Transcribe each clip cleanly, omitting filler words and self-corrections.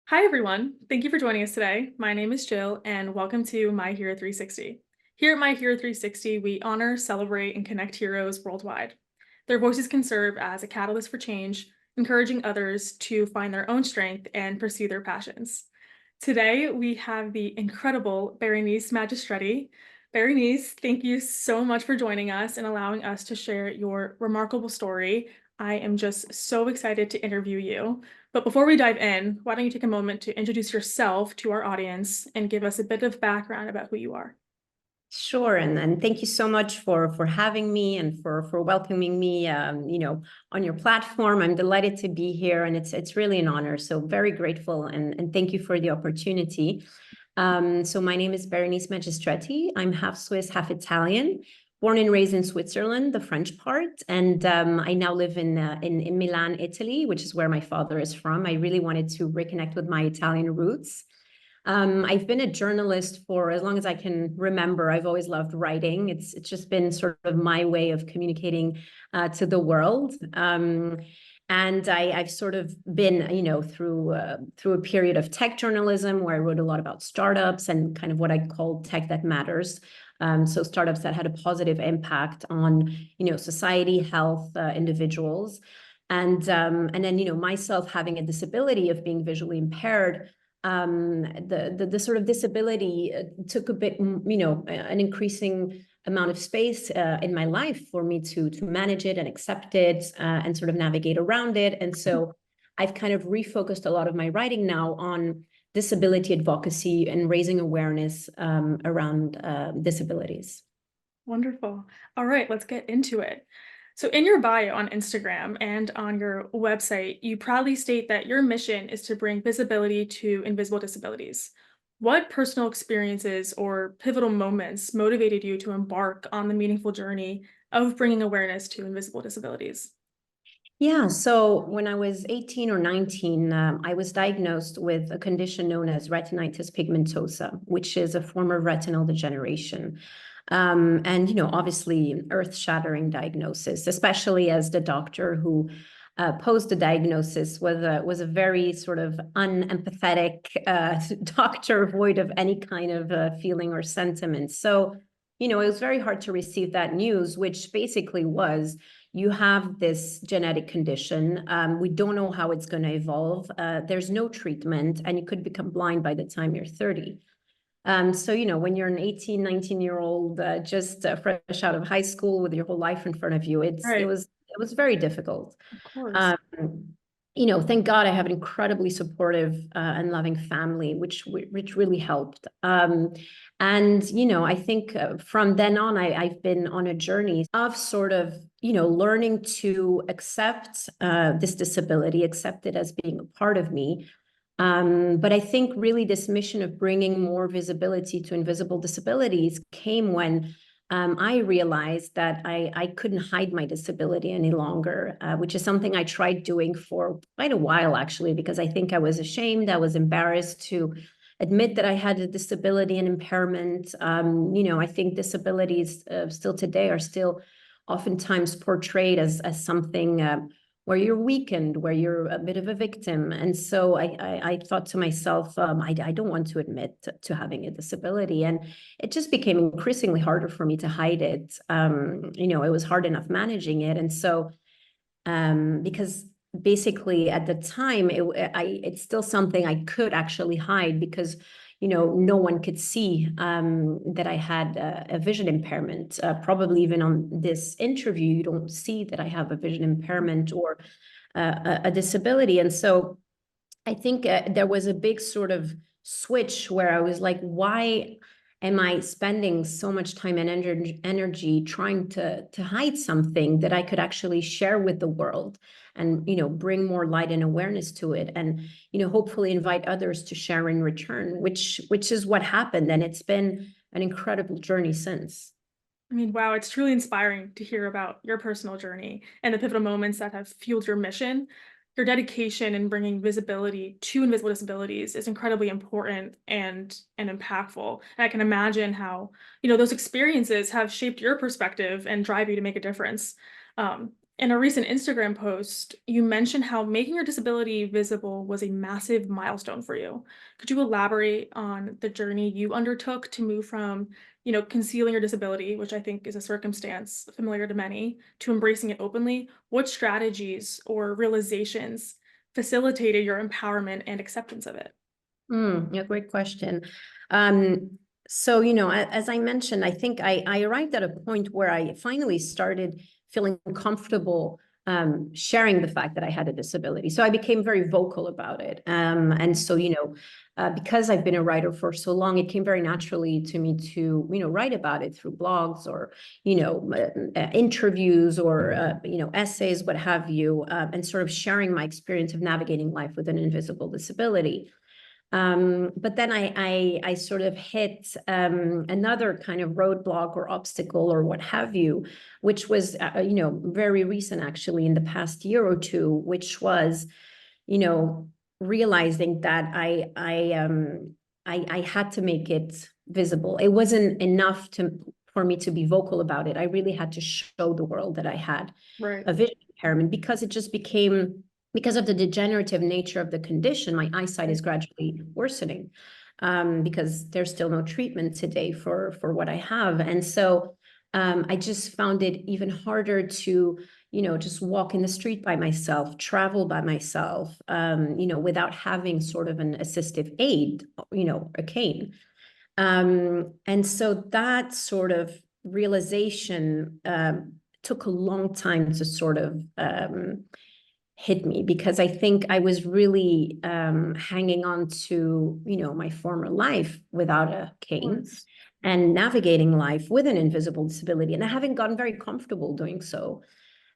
Hi, everyone. Thank you for joining us today. My name is Jill, and welcome to My Hero 360. Here at My Hero 360, we honor, celebrate, and connect heroes worldwide. Their voices can serve as a catalyst for change, encouraging others to find their own strength and pursue their passions. Today, we have the incredible Bérénice Magistretti. Bérénice, thank you so much for joining us and allowing us to share your remarkable story. I am just so excited to interview you. But before we dive in, why don't you take a moment to introduce yourself to our audience and give us a bit of background about who you are? Sure, and thank you so much for having me and for welcoming me, on your platform. I'm delighted to be here, and it's really an honor. So very grateful, and thank you for the opportunity. So my name is Bérénice Magistretti. I'm half Swiss, half Italian. Born and raised in Switzerland, the French part, and I now live in Milan, Italy, which is where my father is from. I really wanted to reconnect with my Italian roots. I've been a journalist for as long as I can remember. I've always loved writing. It's just been sort of my way of communicating to the world. And I've sort of been, through a period of tech journalism where I wrote a lot about startups and kind of what I call tech that matters. So startups that had a positive impact on, society, health, individuals. And then, myself having a disability of being visually impaired, the sort of disability took a bit, an increasing amount of space in my life for me to manage it and accept it and sort of navigate around it. And so I've kind of refocused a lot of my writing now on disability advocacy and raising awareness around disabilities. Wonderful. All right, let's get into it. So, in your bio on Instagram and on your website, you proudly state that your mission is to bring visibility to invisible disabilities. What personal experiences or pivotal moments motivated you to embark on the meaningful journey of bringing awareness to invisible disabilities? Yeah, so when I was 18 or 19, I was diagnosed with a condition known as retinitis pigmentosa, which is a form of retinal degeneration. And, obviously earth-shattering diagnosis, especially as the doctor who posed the diagnosis was a very sort of unempathetic doctor, void of any kind of feeling or sentiment. So, it was very hard to receive that news, which basically was, you have this genetic condition. We don't know how it's going to evolve. There's no treatment, and you could become blind by the time you're 30. So, when you're an 18, 19-year-old, just fresh out of high school with your whole life in front of you, it Right, was very difficult. of course. Um, Thank God I have an incredibly supportive and loving family, which really helped. And, I think from then on, I've been on a journey of sort of, learning to accept this disability, accept it as being a part of me. But I think really this mission of bringing more visibility to invisible disabilities came when I realized that I couldn't hide my disability any longer, which is something I tried doing for quite a while, actually, because I think I was ashamed, I was embarrassed to admit that I had a disability and impairment. I think disabilities still today are still oftentimes portrayed as something where you're weakened, where you're a bit of a victim. And so I thought to myself, I don't want to admit to having a disability. And it just became increasingly harder for me to hide it. It was hard enough managing it. And so because basically at the time, it's still something I could actually hide because no one could see that I had a vision impairment. Probably even on this interview, you don't see that I have a vision impairment or a disability. And so I think there was a big sort of switch where I was like, why am I spending so much time and energy trying to hide something that I could actually share with the world and, bring more light and awareness to it and, hopefully invite others to share in return, which is what happened. And it's been an incredible journey since. I mean, wow, it's truly inspiring to hear about your personal journey and the pivotal moments that have fueled your mission. Your dedication in bringing visibility to invisible disabilities is incredibly important and impactful. And I can imagine how, those experiences have shaped your perspective and drive you to make a difference. In a recent Instagram post, you mentioned how making your disability visible was a massive milestone for you. Could you elaborate on the journey you undertook to move from, concealing your disability, which I think is a circumstance familiar to many, to embracing it openly? What strategies or realizations facilitated your empowerment and acceptance of it? Yeah, great question. Um, so, as I mentioned, I think I arrived at a point where I finally started feeling comfortable sharing the fact that I had a disability. So I became very vocal about it. And so, because I've been a writer for so long, it came very naturally to me to, write about it through blogs or, interviews or, essays, what have you, and sort of sharing my experience of navigating life with an invisible disability. But then I sort of hit another kind of roadblock or obstacle or what have you, which was very recent actually in the past year or two, which was realizing that I had to make it visible. It wasn't enough for me to be vocal about it. I really had to show the world that I had Right. a vision impairment because it just became, because of the degenerative nature of the condition, my eyesight is gradually worsening because there's still no treatment today for what I have. And so I just found it even harder to, just walk in the street by myself, travel by myself, without having sort of an assistive aid, a cane. And so that sort of realization took a long time to sort of hit me, because I think I was really hanging on to, my former life without a cane and navigating life with an invisible disability. And I haven't gotten very comfortable doing so.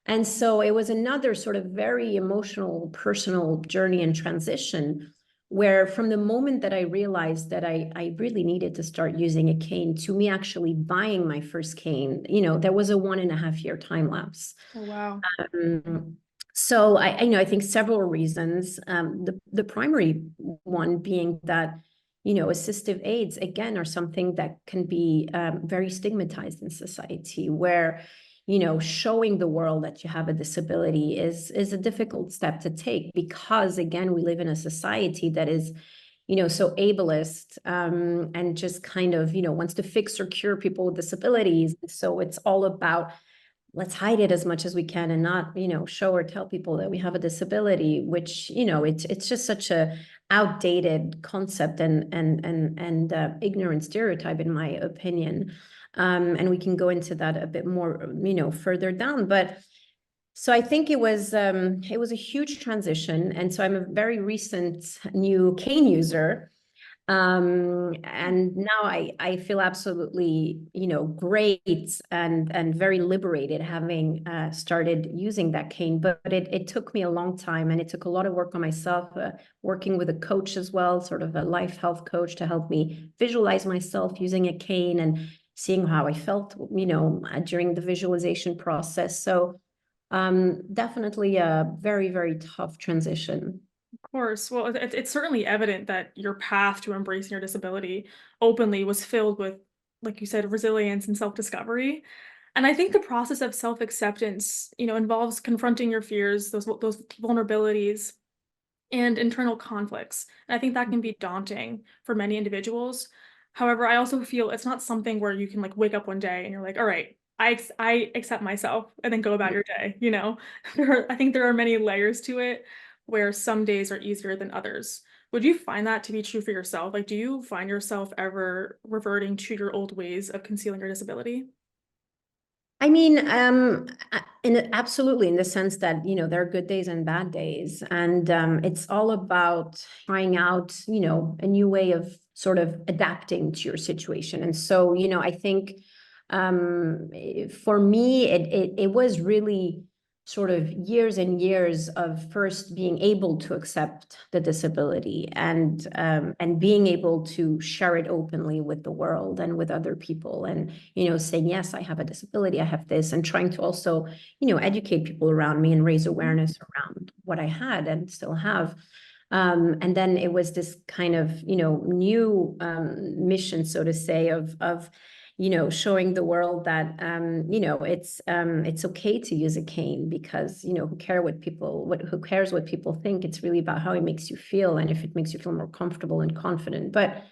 And so it was another sort of very emotional, personal journey and transition where from the moment that I realized that I really needed to start using a cane to me actually buying my first cane, there was a 1.5 year time lapse. Oh, wow. So I think several reasons. The primary one being that, assistive aids, again, are something that can be very stigmatized in society, where, showing the world that you have a disability is a difficult step to take because, again, we live in a society that is, so ableist and just kind of, wants to fix or cure people with disabilities. So it's all about, let's hide it as much as we can and not, show or tell people that we have a disability, which, it's just such a outdated concept and ignorant stereotype, in my opinion. And we can go into that a bit more, further down. But so I think it was a huge transition. And so I'm a very recent new cane user. And now I feel absolutely, great and very liberated having started using that cane. But it took me a long time, and it took a lot of work on myself, working with a coach as well, sort of a life health coach, to help me visualize myself using a cane and seeing how I felt, during the visualization process. So definitely a very, very tough transition. Of course. Well, it's certainly evident that your path to embracing your disability openly was filled with, like you said, resilience and self-discovery. And I think the process of self-acceptance, involves confronting your fears, those vulnerabilities, and internal conflicts. And I think that can be daunting for many individuals. However, I also feel it's not something where you can like wake up one day and you're like, all right, I accept myself and then go about your day, I think there are many layers to it where some days are easier than others. Would you find that to be true for yourself? Like, do you find yourself ever reverting to your old ways of concealing your disability? I mean, absolutely, in the sense that, there are good days and bad days, and it's all about trying out, a new way of sort of adapting to your situation. And so, I think for me, it was really sort of years and years of first being able to accept the disability and being able to share it openly with the world and with other people, and saying, yes, I have a disability, I have this, and trying to also educate people around me and raise awareness around what I had and still have. And then it was this kind of new mission, so to say, of showing the world that, it's okay to use a cane because, who cares what people think? It's really about how it makes you feel and if it makes you feel more comfortable and confident. But,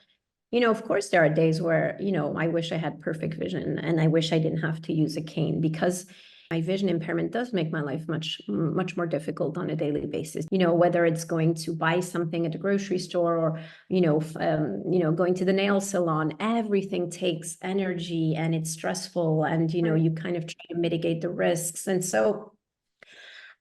of course, there are days where, I wish I had perfect vision and I wish I didn't have to use a cane because my vision impairment does make my life much, much more difficult on a daily basis. Whether it's going to buy something at the grocery store or, going to the nail salon, everything takes energy and it's stressful and, you kind of try to mitigate the risks. And so,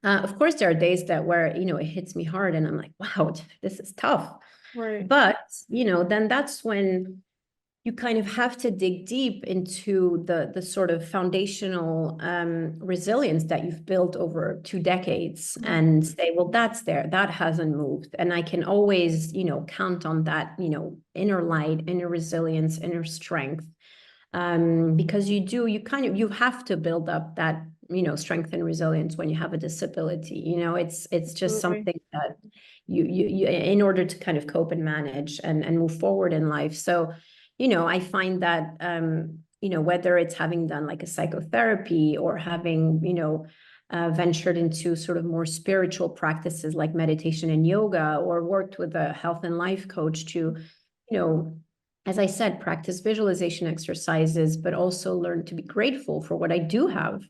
of course, there are days where, it hits me hard and I'm like, wow, this is tough. Right. But, then that's when you kind of have to dig deep into the sort of foundational resilience that you've built over 2 decades and say, well, that's there, that hasn't moved. And I can always, count on that, inner light, inner resilience, inner strength. Because you have to build up that, strength and resilience when you have a disability. It's just Absolutely. something that you in order to kind of cope and manage and move forward in life. So, I find that, whether it's having done like a psychotherapy or having, ventured into sort of more spiritual practices like meditation and yoga, or worked with a health and life coach to, as I said, practice visualization exercises, but also learn to be grateful for what I do have.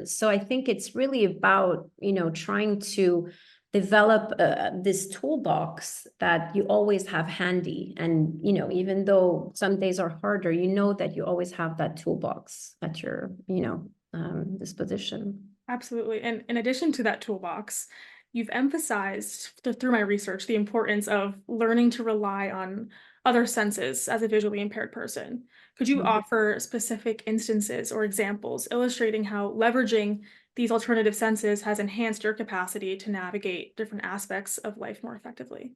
So I think it's really about, trying to develop this toolbox that you always have handy. And, even though some days are harder, that you always have that toolbox at your, disposition. Absolutely. And in addition to that toolbox, you've emphasized through my research the importance of learning to rely on other senses as a visually impaired person. Could you offer specific instances or examples illustrating how leveraging these alternative senses has enhanced your capacity to navigate different aspects of life more effectively?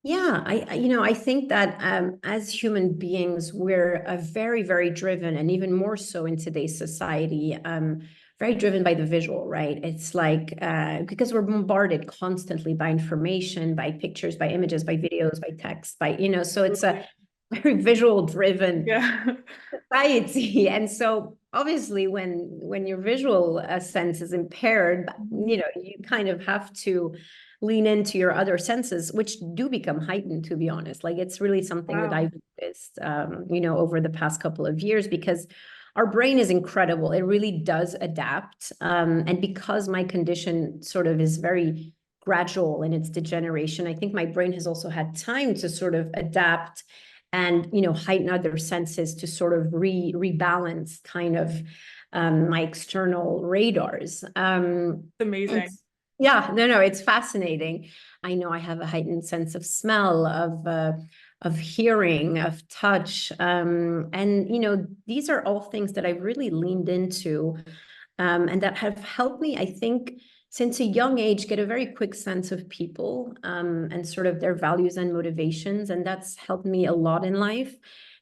Yeah, I think that as human beings, we're very, very driven, and even more so in today's society, very driven by the visual, right? It's like because we're bombarded constantly by information, by pictures, by images, by videos, by text, so it's a very visual driven Yeah. society. And so obviously when your visual sense is impaired, you kind of have to lean into your other senses, which do become heightened, to be honest. Like it's really something that Wow. I've noticed, over the past couple of years, because our brain is incredible. It really does adapt. And because my condition sort of is very gradual in its degeneration, I think my brain has also had time to sort of adapt and, heighten other senses to sort of rebalance kind of my external radars. And Amazing. yeah, no, it's fascinating. I know I have a heightened sense of smell, of hearing, of touch. And, these are all things that I've really leaned into, and that have helped me, I think, since a young age, get a very quick sense of people, and sort of their values and motivations. And that's helped me a lot in life.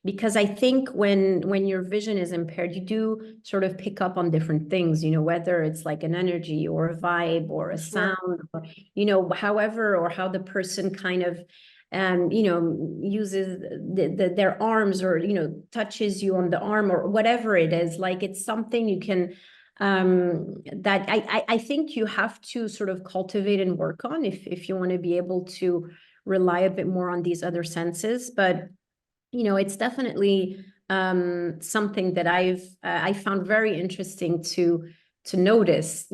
Because I think when your vision is impaired, you do sort of pick up on different things, whether it's like an energy or a vibe or a Sure. sound, or, however, or how the person kind of, uses their arms, or, touches you on the arm, or whatever it is. Like it's something you can, that I think you have to sort of cultivate and work on if you want to be able to rely a bit more on these other senses. But it's definitely something that I found very interesting to notice,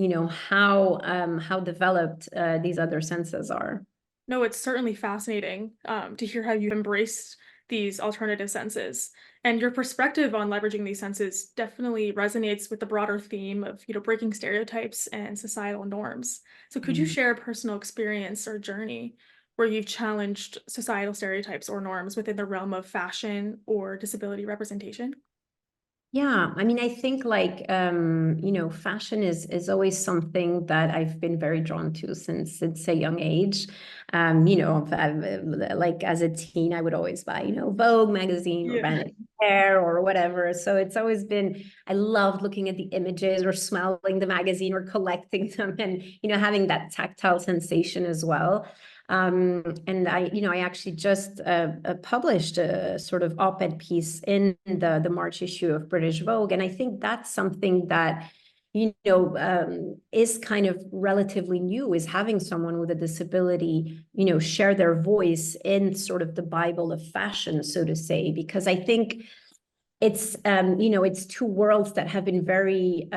how developed these other senses are. No, it's certainly fascinating to hear how you've embraced these alternative senses. And your perspective on leveraging these senses definitely resonates with the broader theme of, breaking stereotypes and societal norms. So could you share a personal experience or journey where you've challenged societal stereotypes or norms within the realm of fashion or disability representation? Yeah, I mean, I think like fashion is always something that I've been very drawn to since a young age. Like as a teen, I would always buy, Vogue magazine or Yeah. Vanity Fair or whatever. So it's always been, I loved looking at the images or smelling the magazine or collecting them and, having that tactile sensation as well. And I actually just published a sort of op-ed piece in the March issue of British Vogue. And I think that's something that, is kind of relatively new, is having someone with a disability, share their voice in sort of the Bible of fashion, so to say, because I think it's two worlds that have been very,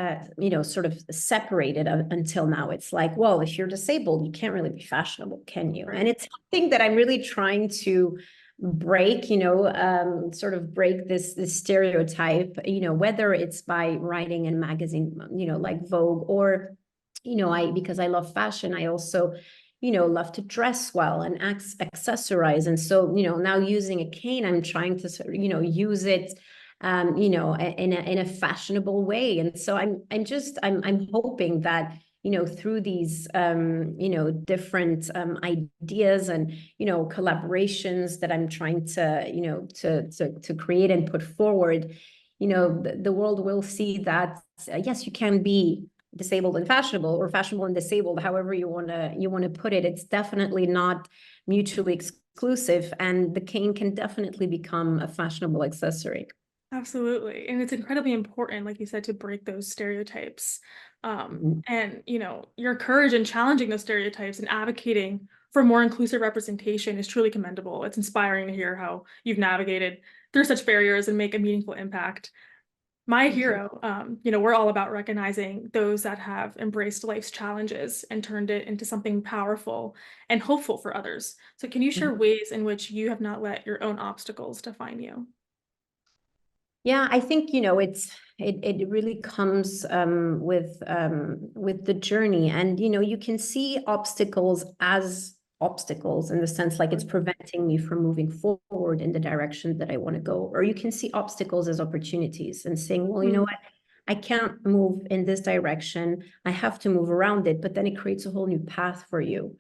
sort of separated until now. It's like, well, if you're disabled, you can't really be fashionable, can you? Right. And it's something that I'm really trying to break, sort of break this stereotype, whether it's by writing in magazine, like Vogue, or, because I love fashion, I also love to dress well and accessorize. And so, now using a cane, I'm trying to, use it in a fashionable way. And so I'm hoping that, through these, different ideas and, collaborations that I'm trying to, to create and put forward, the world will see that, yes, you can be disabled and fashionable, or fashionable and disabled, however you want to put it. It's definitely not mutually exclusive, and the cane can definitely become a fashionable accessory. Absolutely. And it's incredibly important, like you said, to break those stereotypes. And, your courage in challenging those stereotypes and advocating for more inclusive representation is truly commendable. It's inspiring to hear how you've navigated through such barriers and make a meaningful impact. My hero, we're all about recognizing those that have embraced life's challenges and turned it into something powerful and hopeful for others. So can you share ways in which you have not let your own obstacles define you? Yeah, I think, it really comes with the journey. And, you can see obstacles as obstacles, in the sense like it's preventing me from moving forward in the direction that I want to go. Or you can see obstacles as opportunities and saying, well, you know what? I can't move in this direction. I have to move around it. But then it creates a whole new path for you,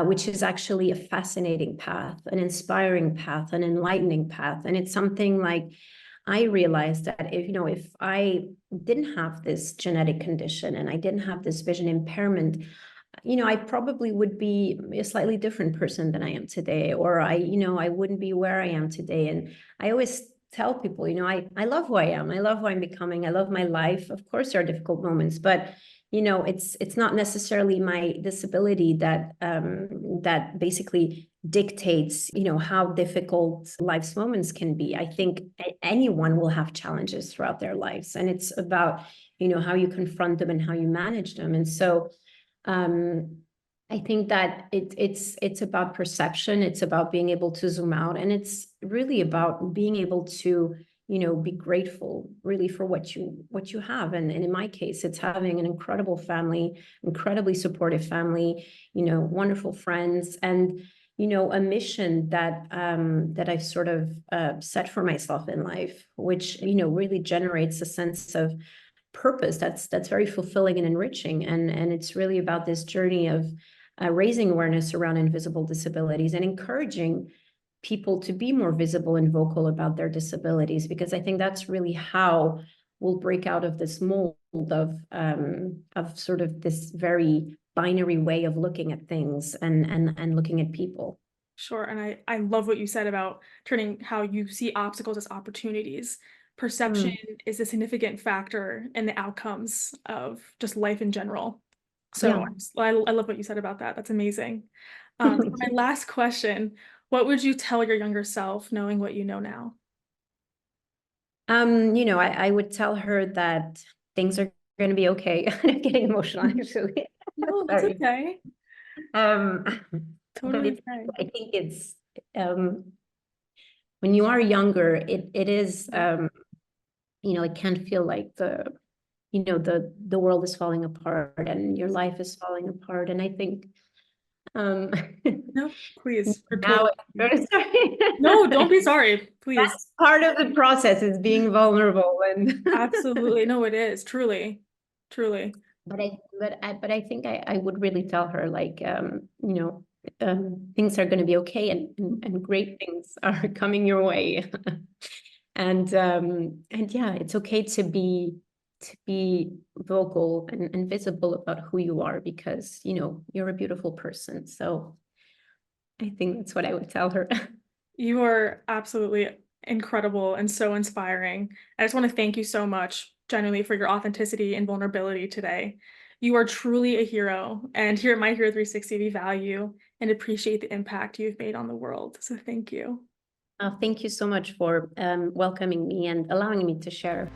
which is actually a fascinating path, an inspiring path, an enlightening path. And it's something like, I realized that if I didn't have this genetic condition and I didn't have this vision impairment, I probably would be a slightly different person than I am today, or I wouldn't be where I am today. And I always tell people, I love who I am. I love who I'm becoming. I love my life. Of course, there are difficult moments, but it's not necessarily my disability that basically dictates, how difficult life's moments can be. I think anyone will have challenges throughout their lives, and it's about, how you confront them and how you manage them. And so, I think that it's about perception. It's about being able to zoom out, and it's really about being able to, be grateful really for what you have. And in my case, it's having an incredible family, incredibly supportive family, wonderful friends, and a mission that I've sort of set for myself in life, which really generates a sense of purpose that's very fulfilling and enriching. And it's really about this journey of raising awareness around invisible disabilities and encouraging people to be more visible and vocal about their disabilities, because I think that's really how we'll break out of this mold of sort of this very binary way of looking at things and looking at people. Sure. And I love what you said about turning how you see obstacles as opportunities. Perception is a significant factor in the outcomes of just life in general. So I love what you said about that. That's amazing. For my last question, what would you tell your younger self knowing what you know now? I would tell her that things are going to be okay. I'm getting emotional, actually. No, that's okay. Um, Totally but okay. I think it's when you are younger, it is it can feel like the world is falling apart and your life is falling apart. And I think No, please. now sorry. No, don't be sorry. Please. That's part of the process, is being vulnerable. And Absolutely. No, it is. Truly. Truly. but I think I would really tell her, like, things are going to be okay, and great things are coming your way. And yeah, it's okay to be vocal and visible about who you are, because you're a beautiful person. So I think that's what I would tell her. You are absolutely incredible and so inspiring. I just want to thank you so much, genuinely, for your authenticity and vulnerability today. You are truly a hero, and here at My Hero 360, we value and appreciate the impact you've made on the world. So thank you. Thank you so much for welcoming me and allowing me to share.